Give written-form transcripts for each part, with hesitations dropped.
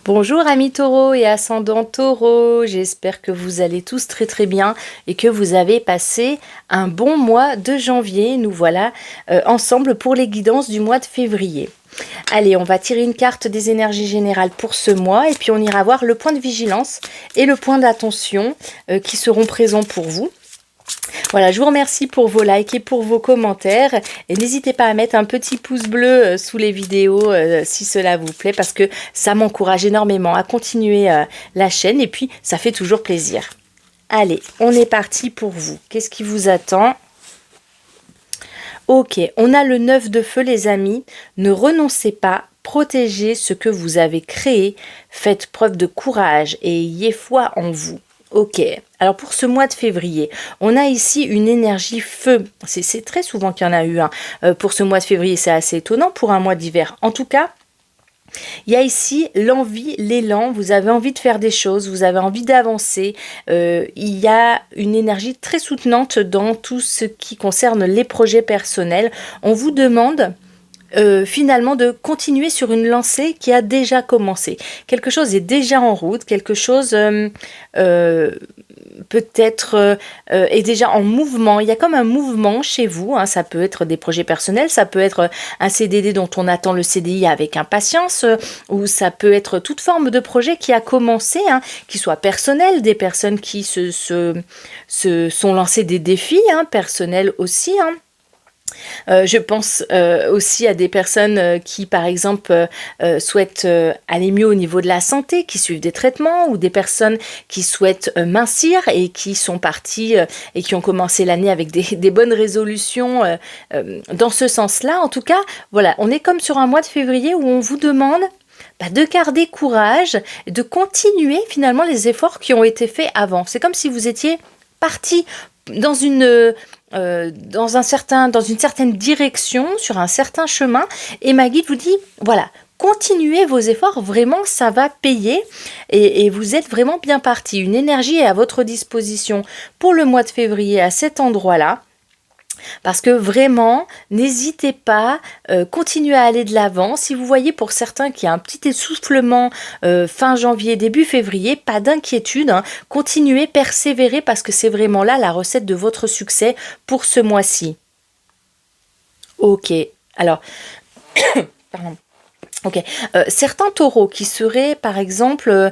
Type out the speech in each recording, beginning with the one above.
Bonjour amis taureaux et ascendants taureaux, j'espère que vous allez tous très très bien et que vous avez passé un bon mois de janvier. Nous voilà ensemble pour les guidances du mois de février. Allez, on va tirer une carte des énergies générales pour ce mois et puis on ira voir le point de vigilance et le point d'attention qui seront présents pour vous. Voilà, je vous remercie pour vos likes et pour vos commentaires. Et n'hésitez pas à mettre un petit pouce bleu sous les vidéos si cela vous plaît, parce que ça m'encourage énormément à continuer la chaîne et puis ça fait toujours plaisir. Allez, on est parti pour vous. Qu'est-ce qui vous attend ? Ok, on a le 9 de feu les amis. Ne renoncez pas, protégez ce que vous avez créé. Faites preuve de courage et ayez foi en vous. Ok, alors pour ce mois de février, on a ici une énergie feu. C'est très souvent qu'il y en a eu pour ce mois de février, c'est assez étonnant pour un mois d'hiver. En tout cas, il y a ici l'envie, l'élan, vous avez envie de faire des choses, vous avez envie d'avancer. Il y a une énergie très soutenante dans tout ce qui concerne les projets personnels. On vous demande finalement de continuer sur une lancée qui a déjà commencé. Quelque chose est déjà en route, quelque chose peut-être est déjà en mouvement. Il y a comme un mouvement chez vous, hein. Ça peut être des projets personnels, ça peut être un CDD dont on attend le CDI avec impatience, ou ça peut être toute forme de projet qui a commencé, hein, qui soit personnel, des personnes qui se sont lancées des défis, hein, personnels aussi, hein. Je pense aussi à des personnes qui, par exemple, souhaitent aller mieux au niveau de la santé, qui suivent des traitements, ou des personnes qui souhaitent mincir et qui sont parties et qui ont commencé l'année avec des bonnes résolutions dans ce sens-là. En tout cas, voilà, on est comme sur un mois de février où on vous demande de garder courage, de continuer finalement les efforts qui ont été faits avant. C'est comme si vous étiez parti dans une certaine direction, sur un certain chemin, et ma guide vous dit, voilà, continuez vos efforts, vraiment ça va payer, et vous êtes vraiment bien parti. Une énergie est à votre disposition pour le mois de février à cet endroit-là. Parce que vraiment, n'hésitez pas, continuez à aller de l'avant. Si vous voyez pour certains qu'il y a un petit essoufflement fin janvier, début février, pas d'inquiétude, hein, continuez, persévérez parce que c'est vraiment là la recette de votre succès pour ce mois-ci. Ok, alors, pardon. Ok, certains taureaux qui seraient par exemple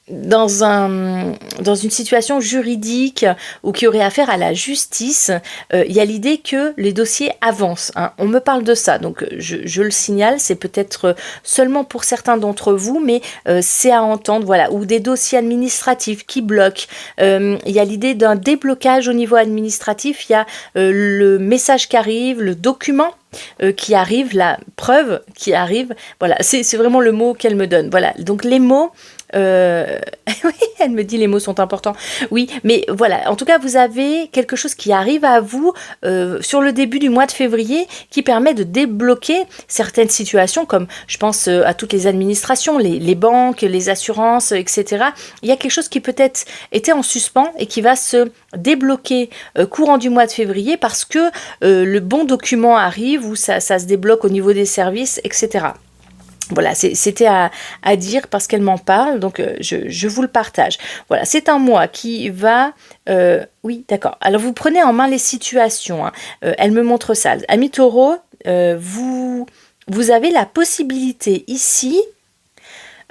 dans une situation juridique ou qui aurait affaire à la justice, il y a l'idée que les dossiers avancent, hein. On me parle de ça, donc je le signale, c'est peut-être seulement pour certains d'entre vous, mais c'est à entendre, voilà, ou des dossiers administratifs qui bloquent. Il y a l'idée d'un déblocage au niveau administratif, il y a le message qui arrive, le document qui arrive, la preuve qui arrive, voilà, c'est vraiment le mot qu'elle me donne, voilà, donc les mots, oui, elle me dit les mots sont importants. Oui, mais voilà, en tout cas, vous avez quelque chose qui arrive à vous sur le début du mois de février qui permet de débloquer certaines situations, comme je pense à toutes les administrations, les banques, les assurances, etc. Il y a quelque chose qui peut-être était en suspens et qui va se débloquer courant du mois de février parce que le bon document arrive ou ça se débloque au niveau des services, etc. Voilà, c'était à dire parce qu'elle m'en parle, donc je vous le partage. Voilà, c'est un mois qui va... oui, d'accord. Alors, vous prenez en main les situations, hein. Elle me montre ça. Amis taureaux, vous avez la possibilité ici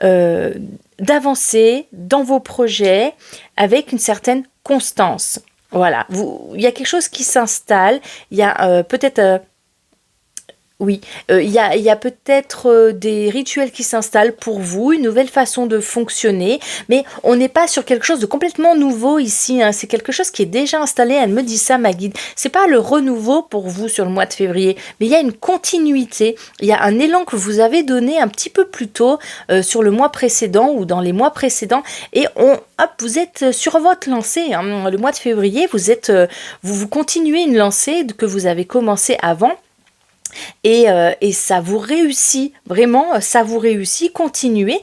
d'avancer dans vos projets avec une certaine constance. Voilà, il y a quelque chose qui s'installe, il y a peut-être... Oui, il y a peut-être des rituels qui s'installent pour vous, une nouvelle façon de fonctionner, mais on n'est pas sur quelque chose de complètement nouveau ici, hein. C'est quelque chose qui est déjà installé, elle me dit ça, ma guide. C'est pas le renouveau pour vous sur le mois de février, mais il y a une continuité, il y a un élan que vous avez donné un petit peu plus tôt sur le mois précédent ou dans les mois précédents, et vous êtes sur votre lancée, hein. Le mois de février, vous continuez une lancée que vous avez commencé avant. Et ça vous réussit, vraiment, ça vous réussit. Continuez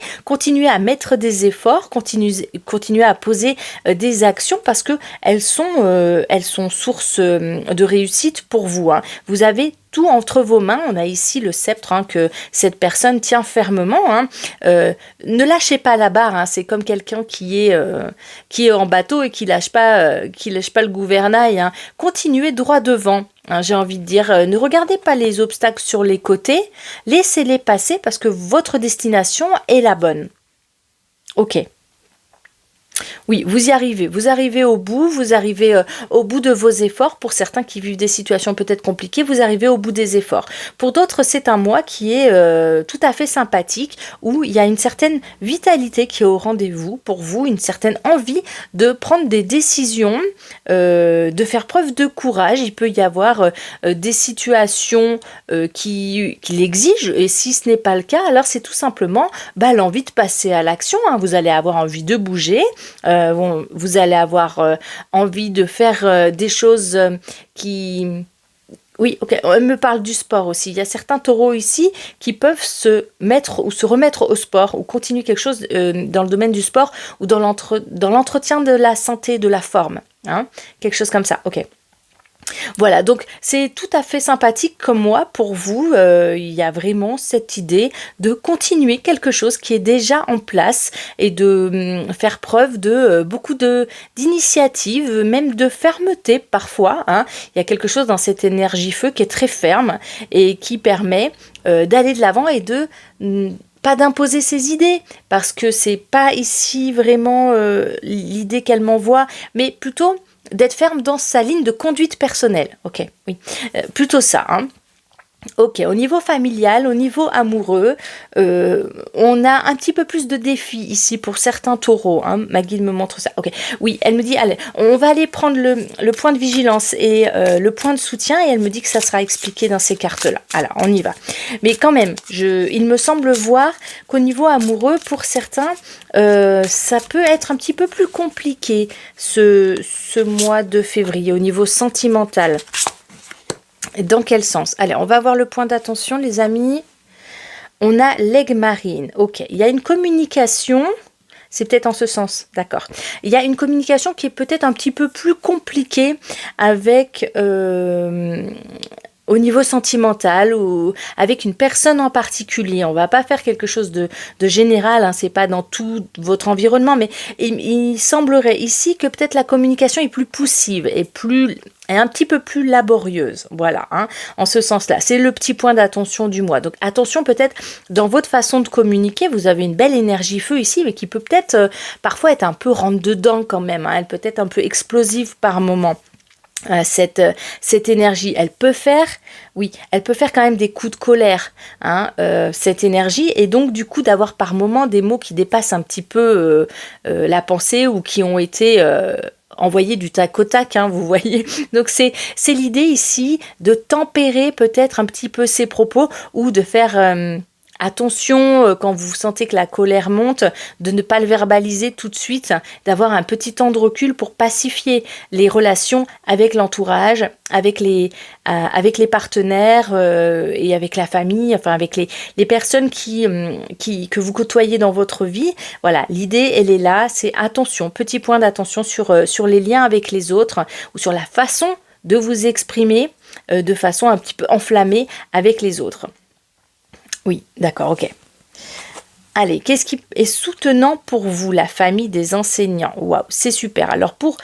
à mettre des efforts, continuez à poser des actions parce que elles sont source de réussite pour vous, hein. Vous avez tout entre vos mains. On a ici le sceptre, hein, que cette personne tient fermement, hein. Ne lâchez pas la barre, hein. C'est comme quelqu'un qui est en bateau et qui lâche pas le gouvernail, hein. Continuez droit devant. Hein, j'ai envie de dire, ne regardez pas les obstacles sur les côtés, laissez-les passer parce que votre destination est la bonne. Ok. Oui, vous arrivez vous arrivez au bout de vos efforts. Pour certains qui vivent des situations peut-être compliquées, vous arrivez au bout des efforts. Pour d'autres, c'est un mois qui est tout à fait sympathique, où il y a une certaine vitalité qui est au rendez-vous pour vous, une certaine envie de prendre des décisions, de faire preuve de courage. Il peut y avoir des situations qui l'exigent, et si ce n'est pas le cas, alors c'est tout simplement l'envie de passer à l'action, hein. Vous allez avoir envie de bouger. Vous allez avoir envie de faire des choses qui... Oui, ok, on me parle du sport aussi. Il y a certains taureaux ici qui peuvent se mettre ou se remettre au sport ou continuer quelque chose dans le domaine du sport ou dans l'entretien de la santé, de la forme, hein, quelque chose comme ça, ok. Voilà, donc c'est tout à fait sympathique comme moi pour vous. Il y a vraiment cette idée de continuer quelque chose qui est déjà en place et de faire preuve de beaucoup d'initiative, même de fermeté parfois, hein. Il y a quelque chose dans cette énergie feu qui est très ferme et qui permet d'aller de l'avant et de pas d'imposer ses idées, parce que c'est pas ici vraiment l'idée qu'elle m'envoie, mais plutôt d'être ferme dans sa ligne de conduite personnelle. Ok, oui, plutôt ça, hein. Ok, au niveau familial, au niveau amoureux, on a un petit peu plus de défis ici pour certains taureaux, hein. Ma guide me montre ça. Ok, oui, elle me dit, allez, on va aller prendre le point de vigilance et le point de soutien, et elle me dit que ça sera expliqué dans ces cartes-là. Alors, on y va. Mais quand même, il me semble voir qu'au niveau amoureux, pour certains, ça peut être un petit peu plus compliqué ce mois de février, au niveau sentimental. Dans quel sens? Allez, on va voir le point d'attention, les amis. On a l'aigle marine. Ok, il y a une communication. C'est peut-être en ce sens, d'accord. Il y a une communication qui est peut-être un petit peu plus compliquée avec... au niveau sentimental ou avec une personne en particulier. On va pas faire quelque chose de général, hein, c'est pas dans tout votre environnement, mais il semblerait ici que peut-être la communication est plus poussive et un petit peu plus laborieuse, voilà, hein, en ce sens-là. C'est le petit point d'attention du mois. Donc attention peut-être dans votre façon de communiquer, vous avez une belle énergie feu ici, mais qui peut peut-être parfois être un peu rentre-dedans quand même, hein. Elle peut être un peu explosive par moment. Cette énergie, elle peut faire quand même des coups de colère, hein, cette énergie, et donc du coup d'avoir par moment des mots qui dépassent un petit peu la pensée ou qui ont été envoyés du tac au tac, hein, vous voyez. Donc c'est l'idée ici de tempérer peut-être un petit peu ses propos ou de faire... Attention, quand vous sentez que la colère monte, de ne pas le verbaliser tout de suite, d'avoir un petit temps de recul pour pacifier les relations avec l'entourage, avec les partenaires et avec la famille, enfin avec les personnes que vous côtoyez dans votre vie. Voilà, l'idée, elle est là, c'est attention, petit point d'attention sur les liens avec les autres ou sur la façon de vous exprimer de façon un petit peu enflammée avec les autres. Oui, d'accord, ok. Allez, qu'est-ce qui est soutenant pour vous, la famille des enseignants? Waouh, c'est super. Alors pour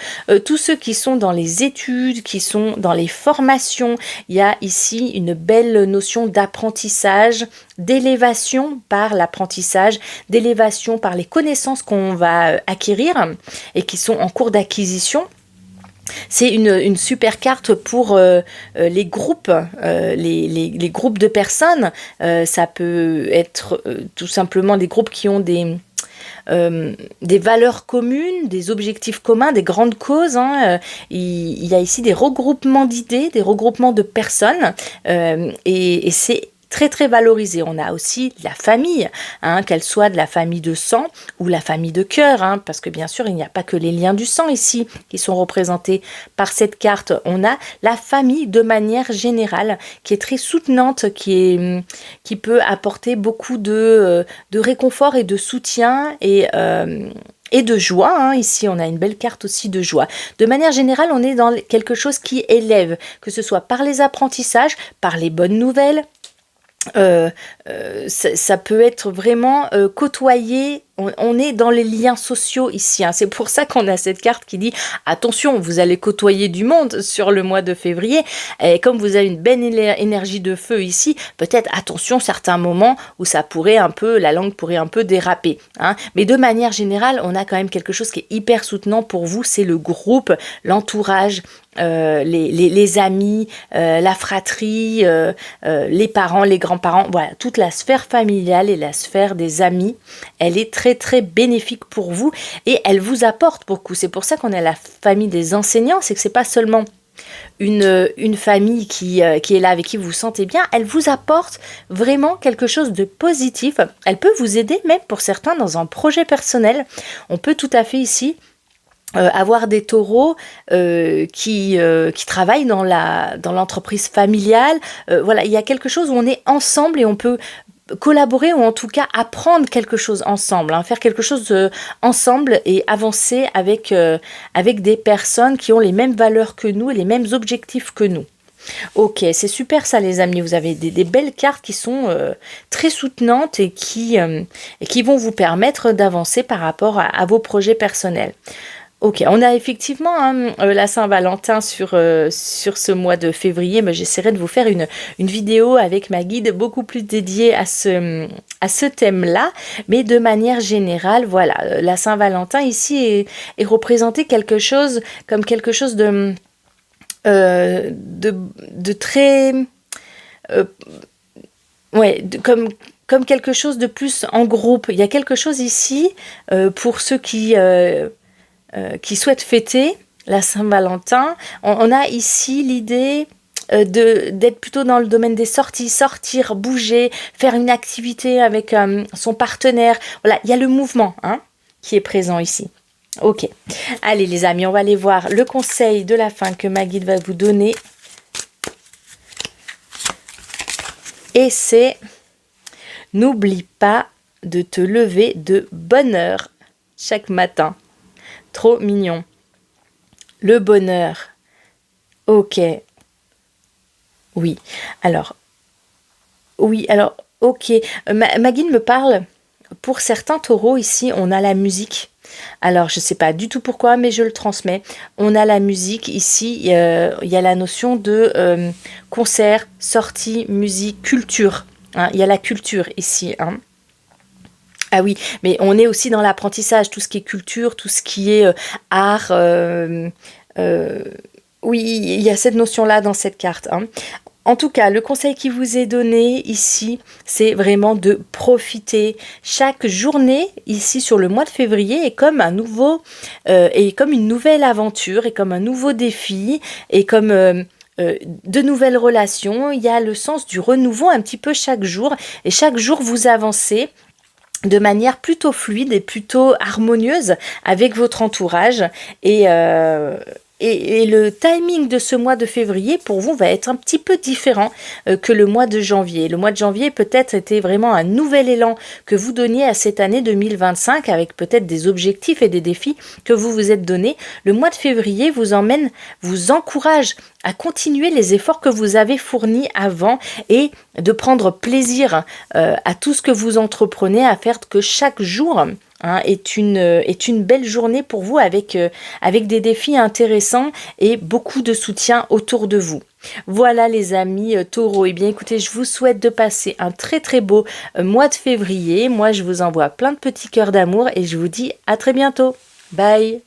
tous ceux qui sont dans les études, qui sont dans les formations, il y a ici une belle notion d'apprentissage, d'élévation par l'apprentissage, d'élévation par les connaissances qu'on va acquérir et qui sont en cours d'acquisition. C'est une super carte pour les groupes, les groupes de personnes. Ça peut être tout simplement des groupes qui ont des valeurs communes, des objectifs communs, des grandes causes, hein. Il y a ici des regroupements d'idées, des regroupements de personnes, et c'est très très valorisée. On a aussi la famille, hein, qu'elle soit de la famille de sang ou la famille de cœur, hein, parce que bien sûr il n'y a pas que les liens du sang ici qui sont représentés par cette carte. On a la famille de manière générale qui est très soutenante, qui peut apporter beaucoup de réconfort et de soutien et de joie, hein. Ici, on a une belle carte aussi de joie. De manière générale, on est dans quelque chose qui élève, que ce soit par les apprentissages, par les bonnes nouvelles. Ça peut être vraiment côtoyé. On est dans les liens sociaux ici, hein. C'est pour ça qu'on a cette carte qui dit attention, vous allez côtoyer du monde sur le mois de février. Et comme vous avez une belle énergie de feu ici, peut-être attention certains moments où ça pourrait la langue pourrait un peu déraper, hein. Mais de manière générale, on a quand même quelque chose qui est hyper soutenant pour vous, c'est le groupe, l'entourage, les amis, la fratrie, les parents, les grands-parents, voilà, toute la sphère familiale et la sphère des amis, elle est très très bénéfique pour vous et elle vous apporte beaucoup. C'est pour ça qu'on a la famille des enseignants, c'est que c'est pas seulement une famille qui est là, avec qui vous vous sentez bien, elle vous apporte vraiment quelque chose de positif. Elle peut vous aider même pour certains dans un projet personnel. On peut tout à fait ici avoir des taureaux qui travaillent dans l'entreprise familiale. Voilà, il y a quelque chose où on est ensemble et on peut collaborer ou en tout cas apprendre quelque chose ensemble, hein, faire quelque chose ensemble et avancer avec des personnes qui ont les mêmes valeurs que nous et les mêmes objectifs que nous. Ok, c'est super ça les amis, vous avez des belles cartes qui sont très soutenantes et qui vont vous permettre d'avancer par rapport à vos projets personnels. Ok, on a effectivement la Saint-Valentin sur ce mois de février, mais j'essaierai de vous faire une vidéo avec ma guide beaucoup plus dédiée à ce thème-là, mais de manière générale, voilà, la Saint-Valentin ici est représentée comme quelque chose de très... comme quelque chose de plus en groupe. Il y a quelque chose ici pour ceux qui souhaitent fêter la Saint-Valentin. On a ici l'idée d'être plutôt dans le domaine des sorties, sortir, bouger, faire une activité avec son partenaire. Voilà, il y a le mouvement qui est présent ici. Ok, allez les amis, on va aller voir le conseil de la fin que ma guide va vous donner. Et c'est: n'oublie pas de te lever de bonne heure chaque matin. Trop mignon. Le bonheur. Ok. Oui. Alors, ok. Ma guide me parle. Pour certains taureaux, ici, on a la musique. Alors, je ne sais pas du tout pourquoi, mais je le transmets. On a la musique. Ici, il y a la notion de concert, sortie, musique, culture. Il y a la culture ici, Ah oui, mais on est aussi dans l'apprentissage, tout ce qui est culture, tout ce qui est art. Oui, il y a cette notion-là dans cette carte. En tout cas, le conseil qui vous est donné ici, c'est vraiment de profiter. Chaque journée ici sur le mois de février est comme comme une nouvelle aventure, et comme un nouveau défi, et comme de nouvelles relations. Il y a le sens du renouveau un petit peu chaque jour, et chaque jour vous avancez de manière plutôt fluide et plutôt harmonieuse avec votre entourage. Et le timing de ce mois de février pour vous va être un petit peu différent que le mois de janvier. Le mois de janvier peut-être était vraiment un nouvel élan que vous donniez à cette année 2025, avec peut-être des objectifs et des défis que vous vous êtes donnés. Le mois de février vous encourage à continuer les efforts que vous avez fournis avant et de prendre plaisir à tout ce que vous entreprenez, à faire que chaque jour est une belle journée pour vous, avec des défis intéressants et beaucoup de soutien autour de vous. Voilà les amis taureaux, et bien écoutez, je vous souhaite de passer un très très beau mois de février. Moi je vous envoie plein de petits cœurs d'amour et je vous dis à très bientôt. Bye.